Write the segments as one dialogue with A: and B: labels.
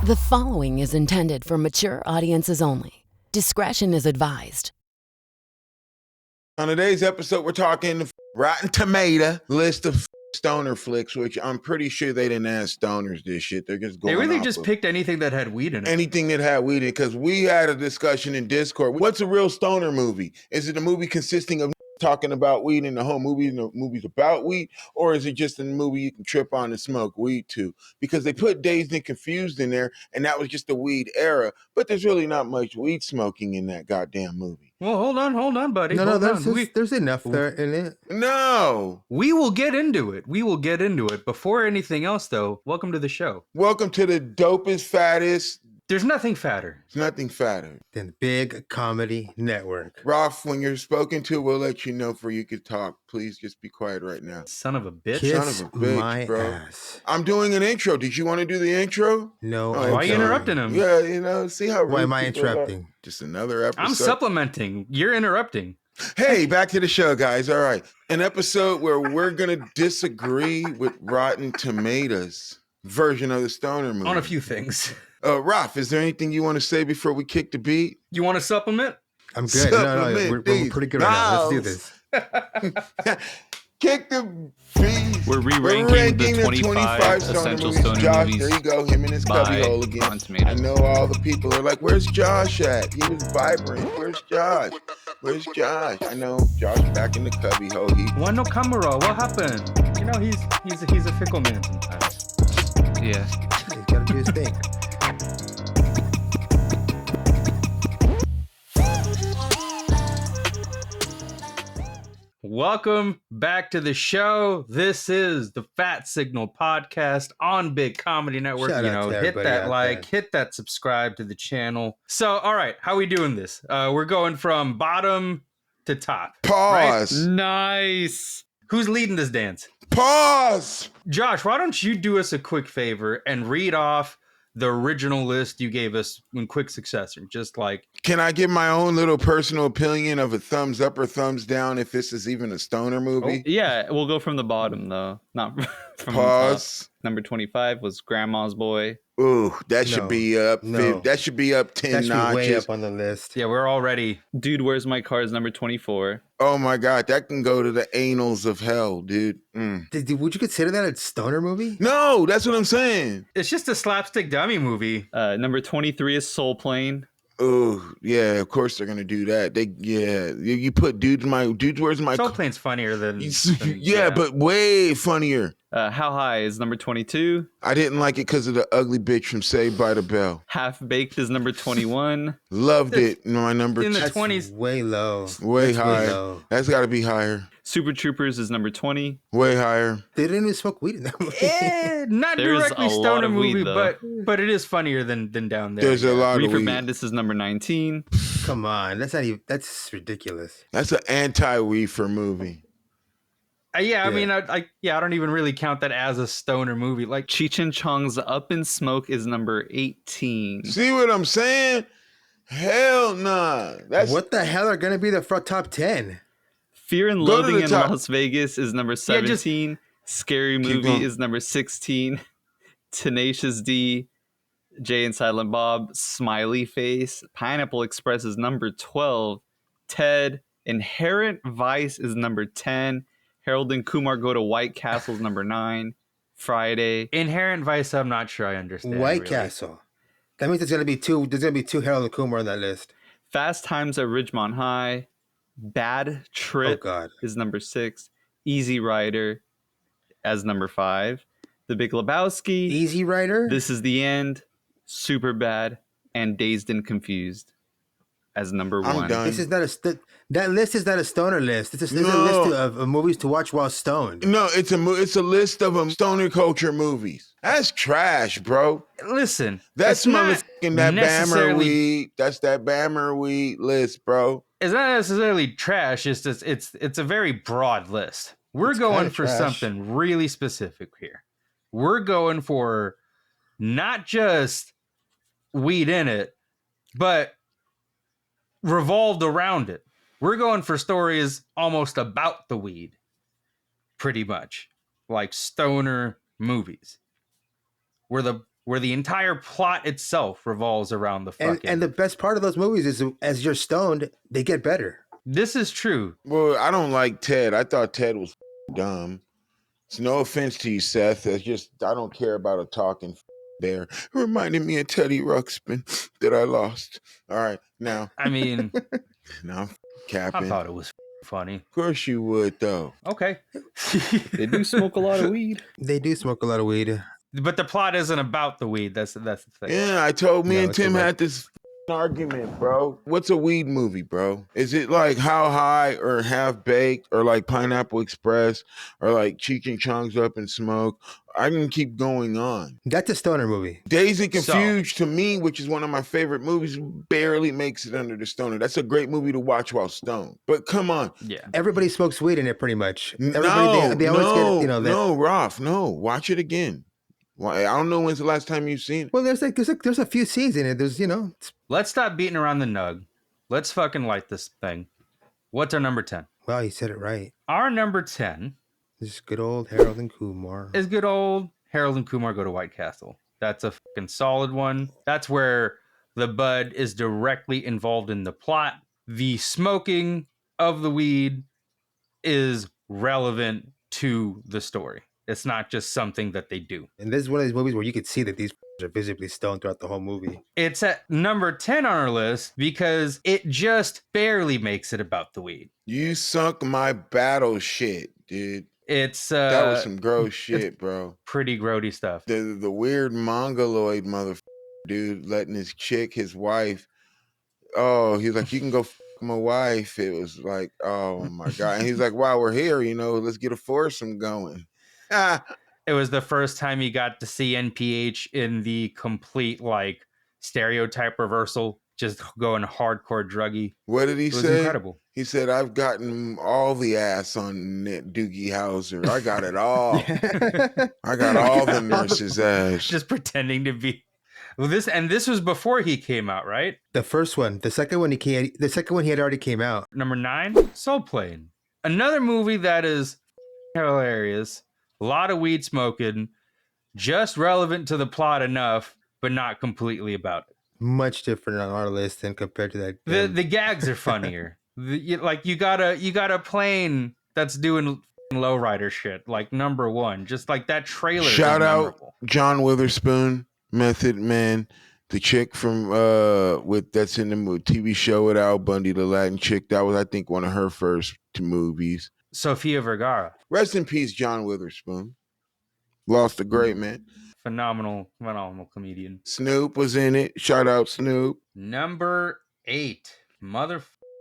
A: The following is intended for mature audiences only. Discretion is advised.
B: On today's episode, we're talking the Rotten Tomato list of stoner flicks, which I'm pretty sure they didn't ask stoners this shit. They're just going
C: They really
B: off
C: just
B: of
C: picked anything that had weed in it.
B: anything that had weed in it, because we had a discussion in Discord. What's a real stoner movie? Is it a movie consisting of talking about weed and the whole movie and the movie's about weed, or is it just a movie you can trip on and smoke weed to? Because they put Dazed and Confused in there, and that was just the weed era, but there's really not much weed smoking in that goddamn movie.
C: Well, hold on, buddy.
D: No,
C: Hold on.
D: there's enough there in it.
B: No.
C: We will get into it. Before anything else, though, welcome to the show.
B: Welcome to the dopest, fattest.
C: There's nothing fatter.
B: It's nothing fatter.
D: Then Big Comedy Network.
B: Rolf, when you're spoken to, we'll let you know before you can talk. Please just be quiet right now.
C: Son of a bitch.
D: Kiss
B: Son of a bitch,
D: my
B: bro.
D: ass.
B: I'm doing an intro. Did you want to do the intro?
D: No.
B: Oh,
D: I'm
C: Why are you
D: sorry.
C: interrupting him?
B: Yeah, you know, see how
D: Why
B: rude
D: am I
B: people are?
D: interrupting?
B: Just another episode.
C: I'm supplementing. You're interrupting.
B: Hey, back to the show, guys. All right. An episode where we're going to disagree with Rotten Tomatoes version of the stoner movie.
C: On a few things.
B: Rolf, is there anything you want to say before we kick the beat?
C: You want to supplement?
D: I'm good. No,
B: Supplement
D: we're
B: these
D: pretty good right now. Let's do this.
B: Kick the beat.
E: We're re-ranking the 25 essential stoner
B: Josh,
E: movies
B: there you go. Him in his
E: by
B: cubbyhole again.
E: Rotten Tomatoes.
B: I know all the people are like, where's Josh at? He was vibrant. Where's Josh? Where's Josh? I know Josh back in the cubbyhole.
C: One no camera. What happened? You know, he's a fickle man sometimes.
E: Yeah.
D: He's got to do his thing.
C: Welcome back to the show. This is the Fat Signal podcast on Big Comedy Network.
D: Shout out to
C: Hit
D: everybody
C: that
D: out
C: like,
D: there.
C: hit that subscribe to the channel. So, all right, how we doing this? We're going from bottom to top.
B: Pause.
E: Nice.
C: Who's leading this dance?
B: Pause.
C: Josh, why don't you do us a quick favor and read off the original list you gave us in quick succession? Just like,
B: Can I give my own little personal opinion of a thumbs up or thumbs down if this is even a stoner movie?
E: Yeah, we'll go from the bottom though, not from
B: Pause.
E: the top. Number 25 was Grandma's Boy.
B: Ooh, that should
D: No.
B: be up.
D: No.
B: That should be up 10
D: That should be way
B: notches.
D: up on the list.
C: yeah, we're already.
E: Dude, Where's My Car is number 24.
B: Oh my God, that can go to the annals of hell, dude. Mm.
D: Would you consider that a stoner movie?
B: No, that's what I'm saying.
C: It's just a slapstick dummy movie.
E: Number 23 is Soul Plane.
B: Oh yeah, of course they're gonna do that. You put dudes where's my
C: Soul
B: car?
C: Plane's funnier than
B: Yeah, but way funnier.
E: How High is number 22.
B: I didn't like it because of the ugly bitch from Saved by the Bell.
E: Half Baked is number 21.
B: Loved it. My number
C: in the
B: two.
C: 20s.
D: Way low.
B: Way
D: That's
B: higher.
D: low.
B: That's got to be higher.
E: Super Troopers is number 20.
B: Way higher.
D: They didn't even smoke weed in that movie.
C: Not
E: There's
C: directly
E: a lot
C: stoner
E: of weed,
C: movie,
E: though.
C: but it is funnier than down there.
B: There's a lot of
E: Reefer
B: weed.
E: Madness is number 19.
D: Come on, that's ridiculous.
B: That's an anti-reefer movie.
C: Yeah, I mean,
D: Yeah.
C: I don't even really count that as a stoner movie. Like,
E: Cheech and Chong's Up in Smoke is number 18.
B: See what I'm saying? Hell nah. That's
D: What the hell are gonna be the front top 10?
E: Fear and
B: Go to
E: Loathing
B: the
E: in
B: top.
E: Las Vegas is number
C: Yeah, just-
E: 17. Scary
B: Keep
E: Movie
B: going.
E: is number 16. Tenacious D, Jay and Silent Bob, Smiley Face. Pineapple Express is number 12. Ted, Inherent Vice is number 10. Harold and Kumar Go to White Castle is number 9. Friday.
C: Inherent Vice, I'm not sure I understand.
D: White
C: really.
D: Castle. That means there's gonna be two Harold and Kumar on that list.
E: Fast Times at Ridgemont High. Bad Trip
D: Oh God.
E: is number 6. Easy Rider as number 5. The Big Lebowski.
D: Easy Rider.
E: This Is the End, Super Bad, and Dazed and Confused as number
B: I'm
E: 1.
B: done.
D: This is not that list is not a stoner list. It's a
B: No.
D: list of movies to watch while stoned.
B: No, it's a list of stoner culture movies. That's trash, bro.
C: Listen,
B: That's
C: it's not
B: motherfucking that Bammer
C: necessarily-
B: weed. That's that Bammer weed list, bro.
C: It's not necessarily trash. It's just it's a very broad list. We're
D: It's
C: going
D: kinda
C: for
D: trash.
C: something really specific here. We're going for not just weed in it, but revolved around it. We're going for stories almost about the weed, pretty much like stoner movies, where the where the entire plot itself revolves around the fucking.
D: And the best part of those movies is as you're stoned, they get better.
C: This is true.
B: Well, I don't like Ted. I thought Ted was dumb. It's no offense to you, Seth. It's just I don't care about a talking bear. It reminded me of Teddy Ruxpin that I lost. All right, now.
C: I mean,
B: Now I'm
C: I
B: capping.
C: thought it was funny.
B: Of course you would, though.
C: Okay.
E: They do smoke a lot of weed.
D: They do smoke a lot of weed.
C: But the plot isn't about the weed. That's the thing.
B: Yeah, I told me
D: No,
B: and
D: it's
B: Tim
D: a
B: had this argument, bro. What's a weed movie, bro? Is it like How High or Half Baked or like Pineapple Express or like Cheech and Chong's Up in Smoke? I can keep going on.
D: That's a stoner movie.
B: Dazed and Confused to me, which is one of my favorite movies, barely makes it under the stoner. That's a great movie to watch while stoned. But come on.
C: Yeah.
D: Everybody smokes weed in it pretty much.
B: No,
D: They always
B: no,
D: get, you know, that.
B: no, Rolf, no. Watch it again. Why? I don't know when's the last time you've seen it.
D: Well, there's a few scenes in it. There's, you know,
C: Let's stop beating around the nug. Let's fucking light this thing. What's our number 10?
D: well, you said it right.
C: Our number 10
D: This is good old Harold and Kumar.
C: is good old Harold and Kumar Go to White Castle. That's a fucking solid one. That's where the bud is directly involved in the plot. The smoking of the weed is relevant to the story. It's not just something that they do.
D: And this is one of these movies where you could see that these are visibly stoned throughout the whole movie.
C: It's at number 10 on our list because it just barely makes it about the weed.
B: You sunk my battle shit, dude.
C: It's
B: That was some gross shit, bro.
C: pretty grody stuff.
B: The weird mongoloid motherfucker dude letting his chick, his wife. Oh, he's like, you can go f my wife. It was like, oh my god. And he's like, while we're here, you know, let's get a foursome going.
C: It was the first time he got to see NPH in the complete like stereotype reversal, just going hardcore druggy.
B: What did he
C: It was
B: say?
C: incredible.
B: He said, I've gotten all the ass on Doogie Howser. I got it all. I got all the nurses' ass.
C: Just pretending to be. Well, this was before he came out, right?
D: The first one, the second one he had already came out.
C: Number 9, Soul Plane. Another movie that is hilarious. A lot of weed smoking, just relevant to the plot enough, but not completely about it.
D: Much different on our list than compared to that.
C: The gags are funnier. You got a plane that's doing lowrider shit, like number 1. Just like that trailer.
B: Shout
C: is
B: out
C: memorable.
B: John Witherspoon, Method Man, the chick from that's in the TV show with Al Bundy, the Latin chick. That was, I think, one of her first movies.
C: Sofia Vergara.
B: Rest in peace, John Witherspoon. Lost a great man.
C: Phenomenal comedian.
B: Snoop was in it. Shout out Snoop.
C: Number 8,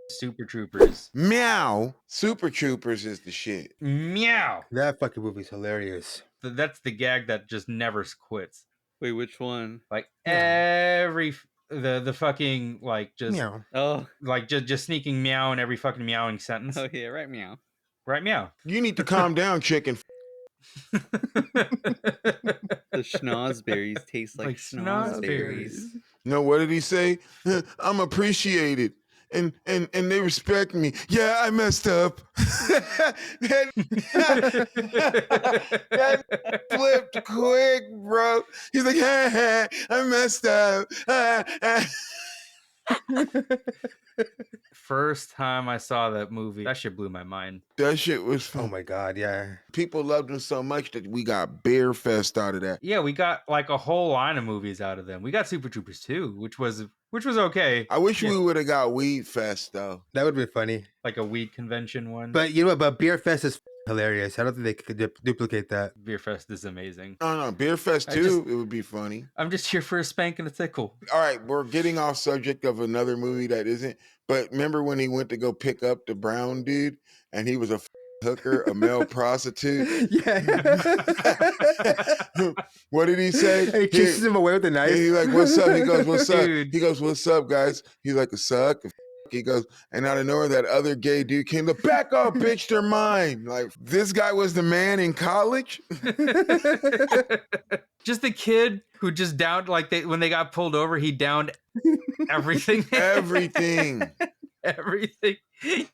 C: Super Troopers.
B: Meow. Super Troopers is the shit.
C: Meow.
D: That fucking movie's hilarious.
C: That's the gag that just never quits.
E: Wait, which one?
C: Like every the fucking like just
D: Meow.
E: Oh,
C: like just sneaking meow in every fucking meowing sentence.
E: oh yeah, right, meow.
C: Right, meow.
B: You need to calm down, chicken.
E: The schnozberries taste like schnozberries.
B: No, what did he say? I'm appreciated. And they respect me. Yeah, I messed up. that flipped quick, bro. He's like, I messed up.
C: First time I saw that movie, that shit blew my mind.
B: That shit was fun.
D: Oh my god, yeah.
B: People loved him so much that we got Beer Fest out of that.
C: Yeah, we got like a whole line of movies out of them. We got Super Troopers 2, which was okay.
B: I wish we would have got Weed Fest though.
D: That would be funny.
C: Like a weed convention one.
D: But you know what? But Beer Fest is hilarious. I don't think they could duplicate that.
C: Beer Fest is amazing.
B: No, Beer Fest too. It would be funny.
C: I'm just here for a spank and a tickle.
B: All right, we're getting off subject of another movie that isn't. But remember when he went to go pick up the brown dude and he was a hooker, a male prostitute?
D: Yeah.
B: What did he say?
D: And he chases him away with a knife.
B: He's like, what's up? He goes, what's up?
C: Dude.
B: He goes, what's up, guys? He's like, a suck. He goes, and out of nowhere, that other gay dude came. The back off, bitch, they're mine. Like, this guy was the man in college?
C: Just the kid who just downed, like when they got pulled over, he downed everything.
B: Everything.
C: everything.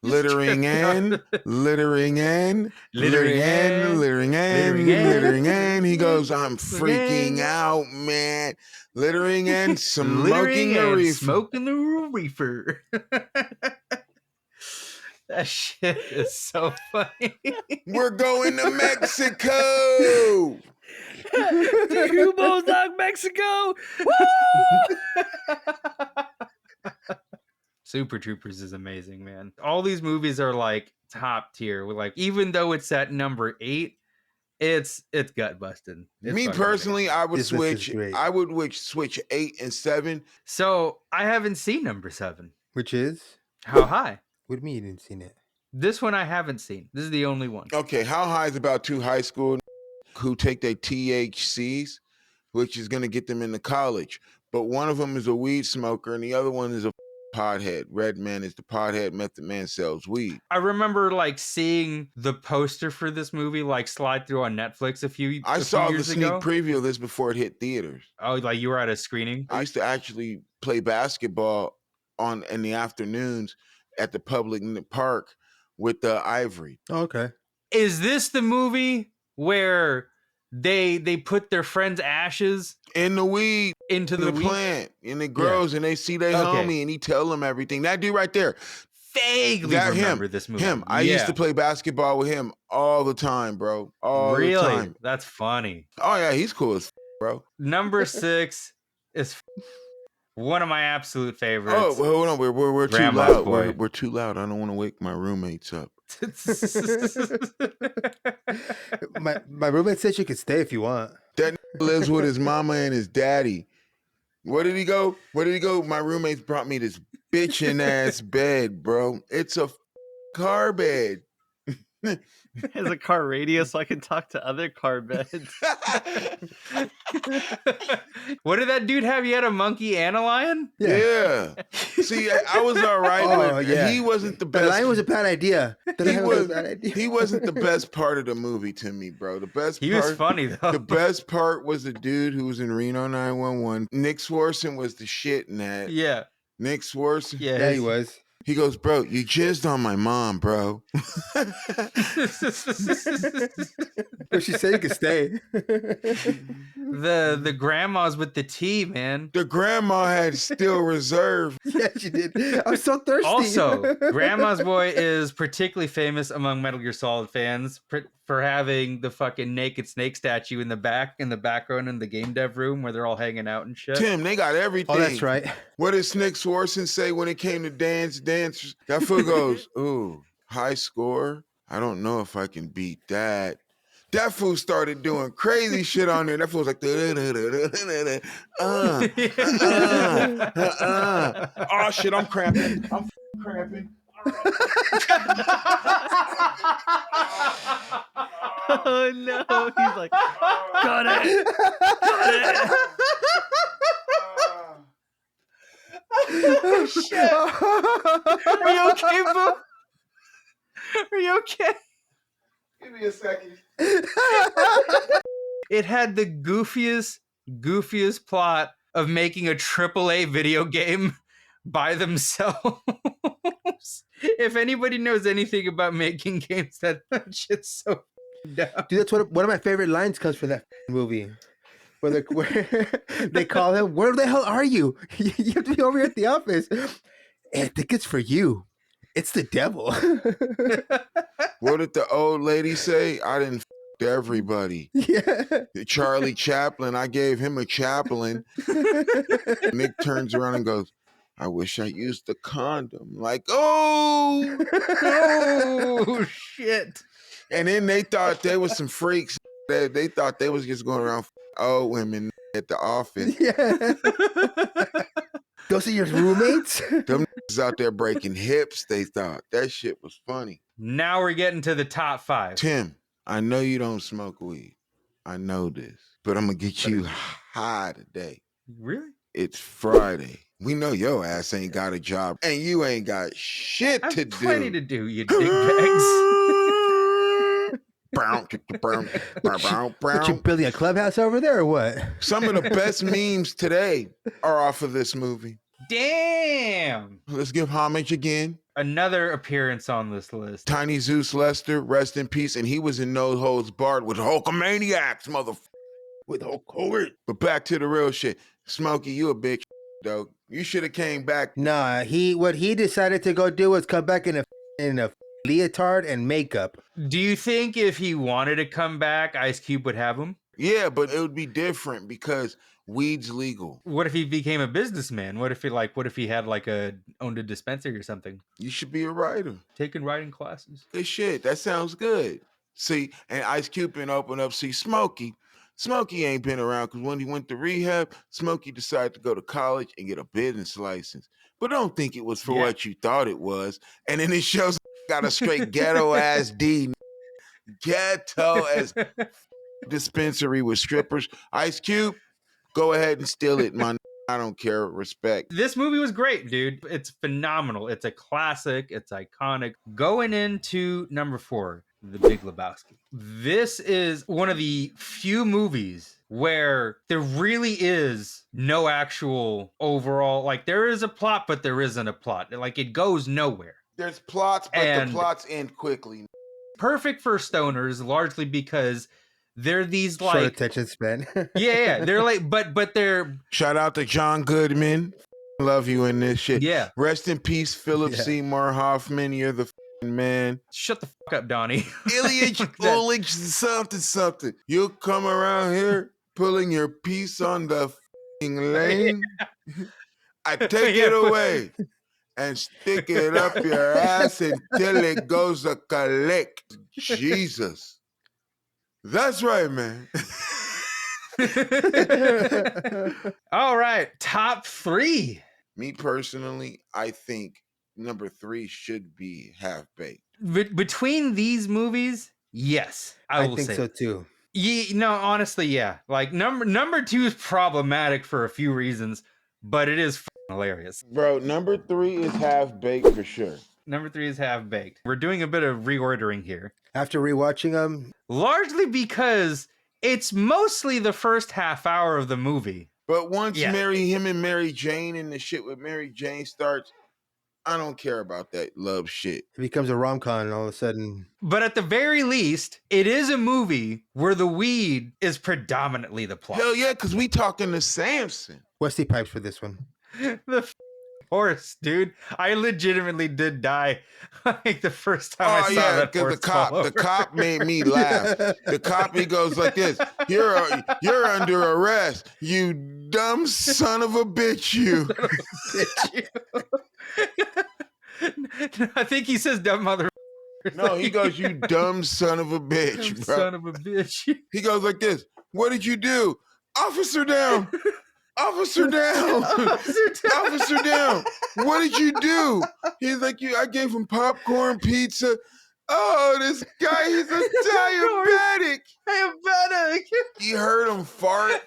B: Littering and littering and
C: Littering
B: littering and
C: and
B: littering and
C: littering and
B: littering and he goes, I'm
C: littering
B: freaking out, man. Littering and smoking
C: littering
B: a
C: and
B: reefer.
C: smoking the reefer. That shit is so funny.
B: We're going to Mexico.
C: You Bulldog Mexico. Super Troopers is amazing, man. All these movies are like top tier. With like, even though it's at number 8, it's gut busting.
B: Me personally, I would
D: This list is
B: switch.
D: great.
B: I would switch 8 and 7.
C: So I haven't seen number 7.
D: Which is?
C: How high?
D: What do you mean you didn't seen it?
C: This one I haven't seen. This is the only one.
B: Okay, how high is about 2 high school who take their THCs, which is going to get them into college. But one of them is a weed smoker and the other one is a pothead. Red Man is the pothead. Method Man sells weed.
C: I remember like seeing the poster for this movie like slide through on Netflix a few
B: the
C: years
B: sneak
C: ago.
B: preview of this before it hit theaters.
C: Oh, like you were at a screening?
B: I used to actually play basketball in the afternoons at the public in the park with the Ivory.
D: Oh, okay.
C: Is this the movie where they put their friend's ashes
B: In the weed,
C: into
B: in
C: the
B: the
C: weed?
B: plant, and it grows, and they see their
C: Okay.
B: homie, and he tell them everything. That dude right there,
C: Vaguely
B: that
C: remember this movie.
B: him. I used to play basketball with him all the time, bro. All
C: really?
B: the time.
C: That's funny.
B: Oh yeah, he's cool as bro.
C: Number 6 is one of my absolute favorites.
B: Oh, well, hold on, we're too
C: Grandma's
B: loud.
C: Boy.
B: We're too loud. I don't want to wake my roommates up.
D: My roommate said you could stay if you want.
B: That lives with his mama and his daddy. Where did he go? My roommates brought me this bitchin' ass bed, bro. It's a car bed.
E: Has a car radio so I can talk to other car beds.
C: What did that dude have? He had a monkey and a lion?
B: Yeah. See, I was all right
D: Oh,
B: with
D: yeah.
B: He wasn't the
D: The
B: best.
D: lion was a bad idea. The lion was a bad idea.
B: He wasn't the best part of the movie to me, bro. The best
C: He
B: part,
C: was funny though.
B: The best part was the dude who was in Reno 911. Nick Swartzen was the shit in that.
C: Yeah.
B: Nick Swartzen.
C: Yeah.
D: Yeah, he was.
B: He goes, bro, you jizzed on my mom, bro.
D: But she said you could stay.
C: The grandmas with the tea, man.
B: The grandma had Steel Reserve.
D: Yeah, she did. I'm so thirsty.
C: Also, Grandma's Boy is particularly famous among Metal Gear Solid fans for having the fucking naked snake statue in the background in the game dev room where they're all hanging out and shit.
B: Tim, they got everything.
D: Oh, that's right.
B: What did Nick Swartzen say when it came to dance? That fool goes, ooh, high score? I don't know if I can beat that. That fool started doing crazy shit on there. That fool was like, oh shit, I'm cramping. I'm cramping.
E: Oh no, he's like, got it. Got it.
C: Oh, shit. Are you okay, boo? Are you okay?
B: Give me a second.
C: It had the goofiest plot of making a AAA video game by themselves. If anybody knows anything about making games, that shit's so dumb.
D: Dude, that's one of my favorite lines comes from that movie. Where they call him, where the hell are you? You have to be over here at the office. Hey, I think it's for you. It's the devil.
B: What did the old lady say? I didn't everybody.
D: Yeah.
B: Charlie Chaplin, I gave him a Chaplin. Nick turns around and goes, I wish I used the condom. Like, oh,
C: Oh, shit.
B: and then they thought they was some freaks. They thought they was just going around old women at the office.
D: Yeah. Those are your roommates?
B: Them out there breaking hips. They thought that shit was funny.
C: Now we're getting to the top 5.
B: Tim, I know you don't smoke weed. I know this, but I'm gonna get you high today.
C: Really?
B: It's Friday. We know your ass ain't got a job, and you ain't got shit
C: I
B: to
C: have
B: do.
C: plenty to do, you dickbags.
D: What, you building a clubhouse over there or what?
B: Some of the best memes today are off of this movie.
C: Damn.
B: Let's give homage again
C: Another appearance on this list.
B: Tiny Zeus Lester, rest in peace. And he was in No Holds Barred with Hulkamaniacs, with Hulk Hogan. But back to the real shit. Smokey, you a bitch, though. You should have came back.
D: Nah, what he decided to go do was come back in a leotard and makeup.
C: Do you think if he wanted to come back, Ice Cube would have him?
B: Yeah, but it would be different because weed's legal.
C: What if he became a businessman? What if he had owned a dispensary or something?
B: You should be a writer.
C: Taking writing classes.
B: Good shit. That sounds good. See, and Ice Cube been open up. See, Smokey ain't been around because when he went to rehab, Smokey decided to go to college and get a business license. But don't think it was for what you thought it was. And then it shows got a straight ghetto ass D. Ghetto as dispensary with strippers. Ice Cube, go ahead and steal it, man. I don't care. Respect.
C: This movie was great, dude. It's phenomenal. It's a classic. It's iconic. Going into number 4, The Big Lebowski. This is one of the few movies where there really is no actual overall, like there is a plot, but there isn't a plot. Like it goes nowhere.
B: There's plots, but the plots end quickly.
C: Perfect for stoners, largely because they're these
D: Short
C: like
D: attention span.
C: yeah, they're like, but they're
B: shout out to John Goodman. Love you in this shit.
C: Yeah.
B: Rest in peace, Philip Seymour Hoffman. You're the man.
C: Shut the fuck up, Donnie.
B: Ilyich Olich something. You'll come around here pulling your piece on the lane. I take it away and stick it up your ass until it goes a collect. Jesus. That's right, man.
C: All right, top 3.
B: Me personally, I think number 3 should be Half Baked.
C: Between these movies, yes, I will
D: think
C: say
D: so too.
C: Yeah, no, honestly, yeah. Like number 2 is problematic for a few reasons, but it is hilarious.
B: Bro, number 3 is Half Baked for sure.
C: Number 3 is Half Baked. We're doing a bit of reordering here.
D: After rewatching them,
C: largely because it's mostly the first half hour of the movie.
B: But once him and Mary Jane and the shit with Mary Jane starts, I don't care about that love shit.
D: it becomes a rom-com and all of a sudden.
C: But at the very least, it is a movie where the weed is predominantly the plot.
B: Hell yeah, because we talking to Samson.
D: Wesley Pipes for this one.
C: The horse, dude. I legitimately did die like the first time I saw that horse.
B: The cop made me laugh. The cop, he goes like this: You're under arrest, you dumb son of a bitch, you.
C: I think he says dumb mother.
B: No, he goes, you dumb son of a bitch, bro.
C: Son of a bitch.
B: He goes like this: What did you do? Officer down. Officer down. Officer down. What did you do? He's like, I gave him popcorn, pizza. Oh, this guy, he's a diabetic.
C: Diabetic.
B: You heard him fart.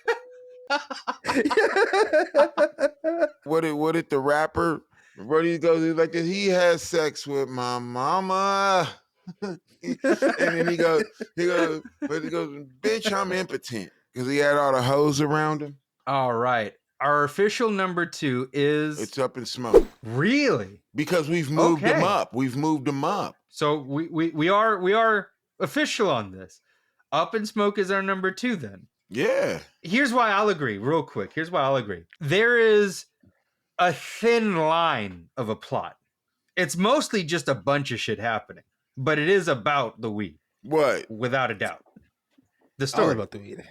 B: What did the rapper? What he goes, he's like this. He has sex with my mama. And then he goes, bitch, I'm impotent. Because he had all the hoes around him.
C: All right. Our official number 2 is...
B: It's Up in Smoke.
C: Really?
B: Because we've moved them up. We've moved them up.
C: So we are official on this. Up in Smoke is our number 2 then.
B: Yeah.
C: Here's why I'll agree, real quick. Here's why I'll agree. There is a thin line of a plot. It's mostly just a bunch of shit happening. But it is about the weed.
B: What?
C: Without a doubt. The story.
D: All about the weed.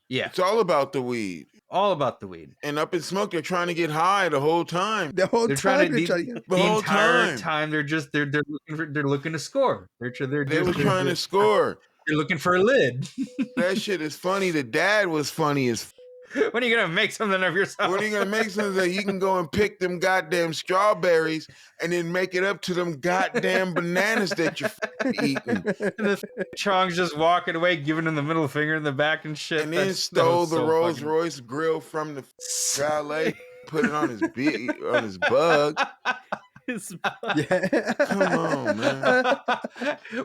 C: Yeah.
B: It's all about the weed.
C: All about the weed.
B: And Up in Smoke, they're trying to get high the whole time.
C: The entire time they're looking to score. They were
B: trying to score.
C: They're looking for a lid.
B: That shit is funny. The dad was funny as
C: When are you gonna make something of yourself?
B: When are you gonna make something that you can go and pick them goddamn strawberries and then make it up to them goddamn bananas that you're eating?
C: And the Chong's just walking away, giving him the middle finger in the back and shit.
B: And then stole the Rolls Royce grill from the valet, put it on his bug.
D: Yeah.
B: Come on, man.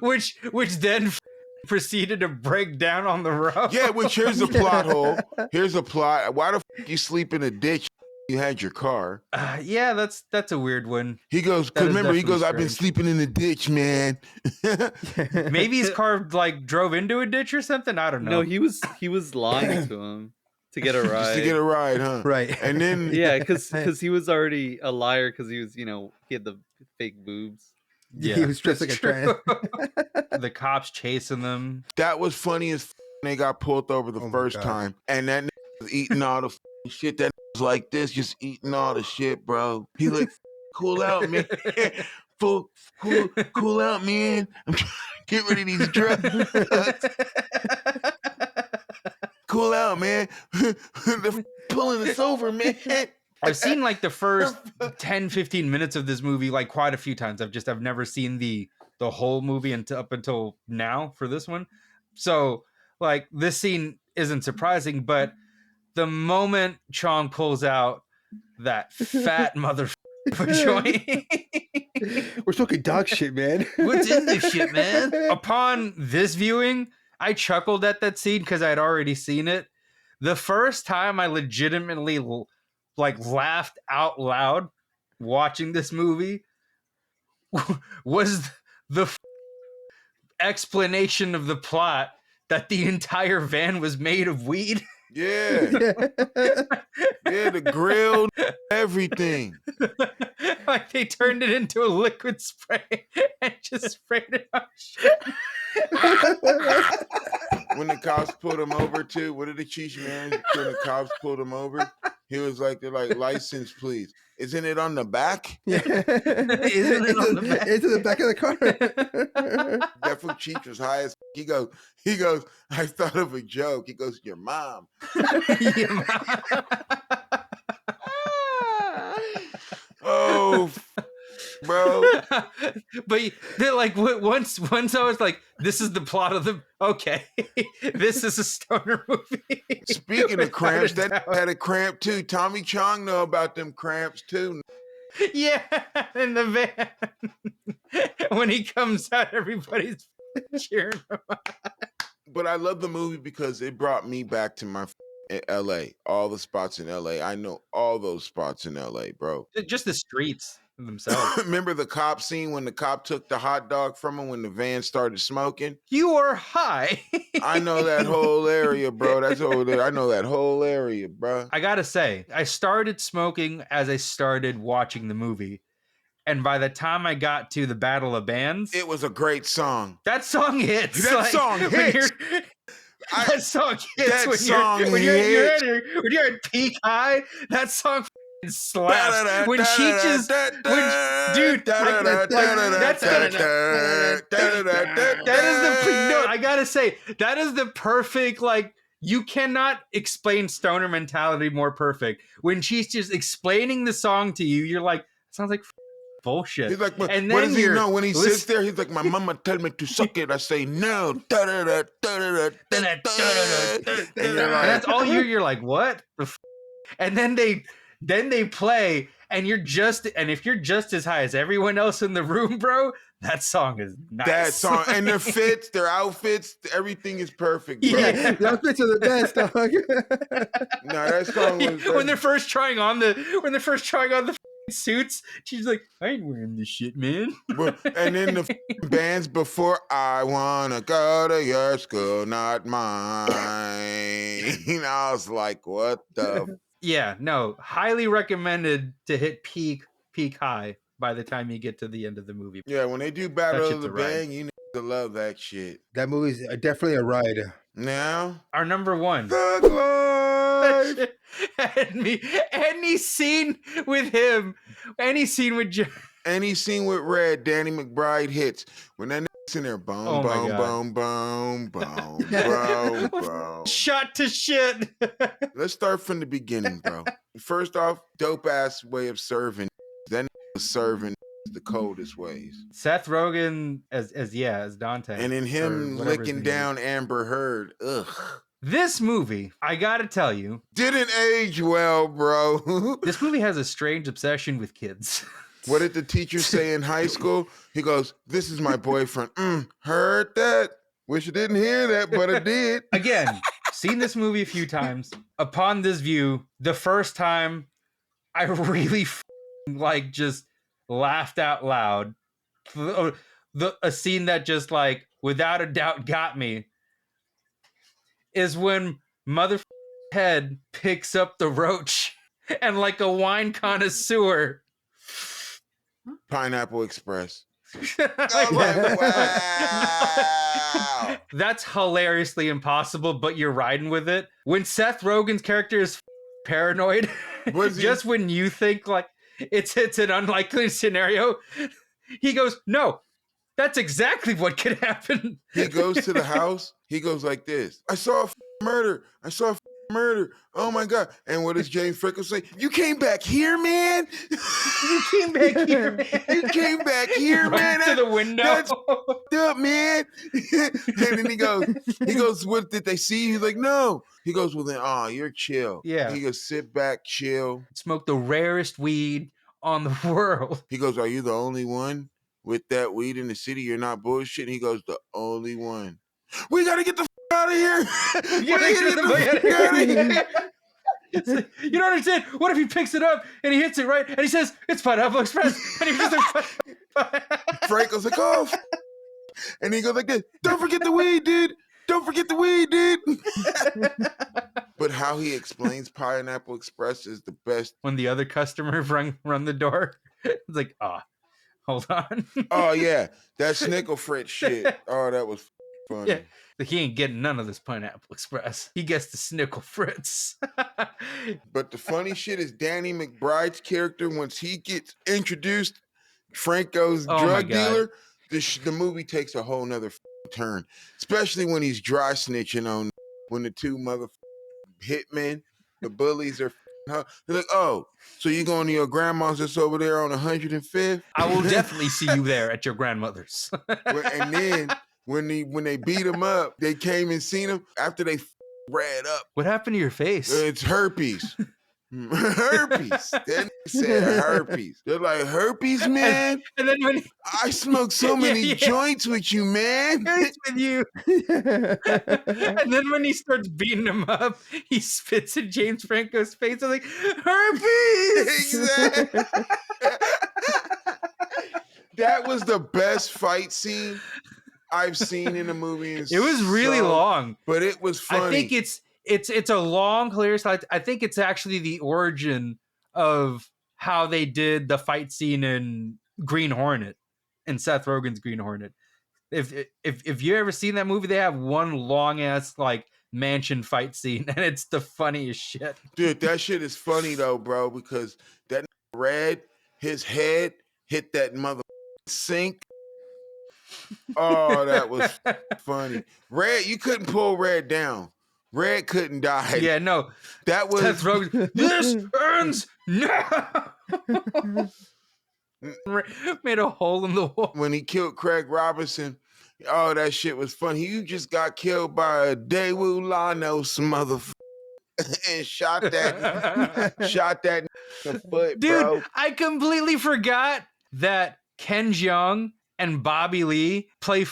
C: Which then proceeded to break down on the road.
B: Yeah, which here's a plot hole. Here's a plot. Why the fuck you sleep in a ditch you had your car.
C: Yeah, that's a weird one.
B: He goes,
C: That is
B: remember, he goes,
C: definitely
B: I've been
C: strange.
B: sleeping in the ditch, man.
C: Maybe his car like drove into a ditch or something. I don't know.
E: No, he was lying to him to get a ride.
B: Just to get a ride, huh?
D: Right.
B: And then
E: Yeah, because he was already a liar because he was, he had the fake boobs.
D: He was dressed like
C: that's
D: a trans.
C: true. The cops chasing them.
B: that was funny as they got pulled over the
D: Oh my
B: first
D: God.
B: time. And that was eating all the shit that was like this, just eating all the shit, bro. He like, cool out, man. Cool out, man. I'm trying to get rid of these drugs. Cool out, man. They're pulling us over, man.
C: I've seen like the first 10, 15 minutes of this movie like quite a few times. I've never seen the whole movie up until now for this one. So like this scene isn't surprising, but the moment Chong pulls out that fat motherfucker joint.
D: We're smoking dog shit, man.
C: What's in this shit, man? Upon this viewing, I chuckled at that scene because I had already seen it. The first time I legitimately like laughed out loud watching this movie was the explanation of the plot that the entire van was made of weed.
B: Yeah. Yeah, the grill, everything.
C: Like they turned it into a liquid spray and just sprayed it on shit.
B: When the cops pulled him over too, what did the Cheech man? When the cops pulled him over, he was like, they're like, license, please. Isn't it on the back?
D: Yeah.
C: Isn't it on the back?
D: It's in the back of the car.
B: That fool Cheech was high as he goes, I thought of a joke. He goes, your mom. Oh, bro.
C: But they're like, once I was like, this is the plot of the, okay, this is a stoner movie.
B: Speaking of cramps,
C: Without a
B: that
C: doubt.
B: had a cramp too. Tommy Chong know about them cramps too.
C: Yeah, in the van. When he comes out, everybody's cheering him on.
B: But I love the movie because it brought me back to my LA. All the spots in LA. I know all those spots in LA, bro.
C: Just the streets themselves.
B: Remember the cop scene when the cop took the hot dog from him when the van started smoking?
C: You are high.
B: I know that whole area, bro. That's over there. I know that whole area, bro.
C: I gotta say, I started smoking as I started watching the movie. And by the time I got to the Battle of Bands,
B: It was a great song.
C: that song hits.
B: That song
C: when
B: hits.
C: you're- that song hits
B: that
C: when
B: song
C: you're
B: hits.
C: when you're at peak high. That song f***ing slaps. When Cheech is dude, that's that is the no. I gotta say that is the perfect like. You cannot explain stoner mentality more perfect. When she's just explaining the song to you, you're like, sounds like bullshit.
B: He's like,
C: and
B: what
C: then
B: does he
C: you're
B: know? When he sits
C: listen-
B: there, he's like, my mama told me to suck it. I say, no. And you're
C: and
B: like,
C: that's all you're like, what? The f-? And then they play, and if you're just as high as everyone else in the room, bro, that song is nice.
B: that song. And their fits, their outfits, everything is perfect, bro.
C: Yeah.
D: The outfits are the best, dog.
B: No, that song was
C: when they're first trying on the f***ing suits, she's like, I ain't wearing this shit, man.
B: And then the bands before, I wanna go to your school, not mine. I was like, what the?
C: Yeah, no, highly recommended to hit peak high by the time you get to the end of the movie.
B: Yeah, when they do Battle of
C: shit's
B: the
C: a ride.
B: Bang, you need to love that shit.
D: That movie's definitely a ride.
B: Now,
C: Our number one.
B: Thug Life.
C: Any scene with him, any scene with Joe.
B: Any scene with Red, Danny McBride hits. When that nigga's in there, boom,
C: Oh my
B: boom,
C: God.
B: boom, boom, boom, boom, boom.
C: Shot to shit.
B: Let's start from the beginning, bro. First off, dope ass way of serving. That nigga was serving the coldest ways.
C: Seth Rogen as Dante.
B: And in him
C: or whatever his
B: licking
C: name
B: down Amber Heard. Ugh.
C: This movie, I gotta tell you,
B: Didn't age well, bro.
C: this movie has a strange obsession with kids.
B: What did the teacher say in high school? He goes, this is my boyfriend. Heard that. Wish I didn't hear that, but I did.
C: Again, seen this movie a few times. Upon this view, the first time I really like just laughed out loud. A scene that just like without a doubt got me is when mother head picks up the roach and like a wine connoisseur.
B: Pineapple Express.
C: Like,
B: like, wow.
C: That's hilariously impossible, but you're riding with it. When Seth Rogen's character is paranoid, just when you think like it's an unlikely scenario, he goes, "No, that's exactly what could happen."
B: He goes to the house. He goes like this. I saw a murder. I saw a murder. Oh my God. And what does James Franco say? You came back here, man.
C: You came back here, man.
B: You came back here, man.
C: To the window.
B: That's up, man. And then he goes, what did they see? He's like, no. He goes, well then, you're chill.
C: Yeah.
B: He goes, sit back, chill.
C: Smoke the rarest weed on the world.
B: He goes, are you the only one with that weed in the city? You're not bullshitting. He goes, the only one. We gotta get the out of here.
C: You don't understand. What if he picks it up and he hits it right and he says, it's Pineapple Express? And he just
B: Franco's like, oh. And he goes like this, don't forget the weed, dude. Don't forget the weed, dude. But how he explains Pineapple Express is the best.
C: When the other customer run the door, it's like, hold on.
B: Oh, yeah. That Snickle Fritz shit. Oh, that was funny.
C: Yeah. He ain't getting none of this Pineapple Express. He gets the Snickle Fritz.
B: But the funny shit is Danny McBride's character, once he gets introduced, Franco's drug dealer, the movie takes a whole nother turn. Especially when he's dry snitching on when the two mother hitmen, the bullies are they're like, oh, so you going to your grandma's that's over there on 105th?
C: I will definitely see you there at your grandmother's.
B: And then when they beat him up, they came and seen him after they read up.
C: What happened to your face?
B: It's herpes. Herpes. They said herpes. They're like, herpes, man?
C: And then when
B: I smoked so many joints with you, man.
C: Joints with you. And then when he starts beating him up, he spits in James Franco's face. I'm like, herpes!
B: Exactly. That was the best fight scene I've seen in a movie.
C: It was really long,
B: but it was funny.
C: I think it's a long, hilarious fight. I think it's actually the origin of how they did the fight scene in Green Hornet, in Seth Rogen's Green Hornet. If you ever seen that movie, they have one long ass like mansion fight scene, and it's the funniest shit.
B: Dude, that shit is funny though, bro, because that Red, his head hit that mother sink. Oh, that was funny. Red, you couldn't pull Red down. Red couldn't die.
C: Yeah, no.
B: That was
C: Seth Rogen. This ends now. Made a hole in the wall.
B: When he killed Craig Robinson, oh, that shit was funny. You just got killed by a Daewoo Lanos motherfucker and shot that in the foot,
C: dude,
B: bro.
C: I completely forgot that Ken Jeong and Bobby Lee play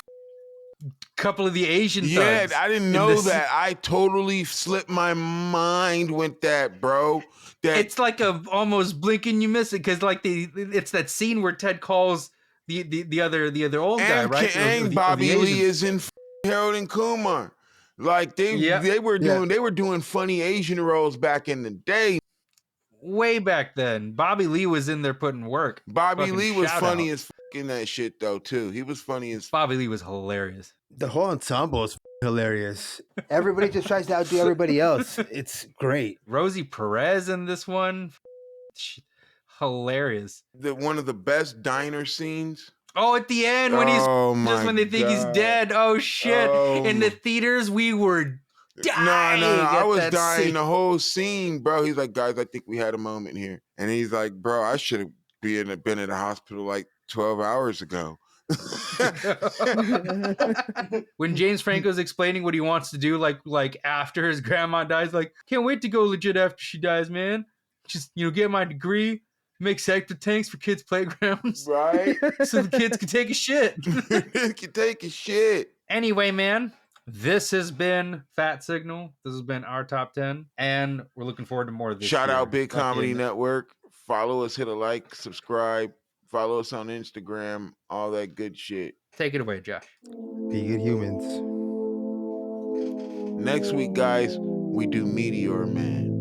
C: couple of the Asian thugs.
B: Yeah, I didn't know that. I totally slipped my mind with that, bro.
C: It's like a almost blink and you miss it, because like it's that scene where Ted calls the other old guy, right?
B: And Bobby Lee is in Harold and Kumar. Like they were doing funny Asian roles back in the day.
C: Way back then, Bobby Lee was in there putting work.
B: Bobby Lee was funny as in that shit though too. He was funny as
C: Bobby Lee was hilarious.
D: The whole ensemble is hilarious. Everybody just tries to outdo everybody else. It's great.
C: Rosie Perez in this one, hilarious.
B: One of the best diner scenes.
C: Oh, at the end when when they think he's dead. Oh shit! In the theaters, we were dying.
B: No, I was dying the whole scene, bro. He's like, guys, I think we had a moment here, and he's like, bro, I should have been in the hospital like 12 hours ago.
C: When James Franco's explaining what he wants to do, like after his grandma dies, like, can't wait to go legit after she dies, man. Just get my degree, make septic tanks for kids' playgrounds,
B: right?
C: So the kids can take a shit.
B: Can take a shit.
C: Anyway, man, this has been Fat Signal. This has been our top 10, and we're looking forward to more of this.
B: Shout out Big Comedy Network Follow us, hit a like, subscribe, follow us on Instagram, all that good shit.
C: Take it away, Josh.
D: Be good humans.
B: Next week, guys, we do Meteor Man.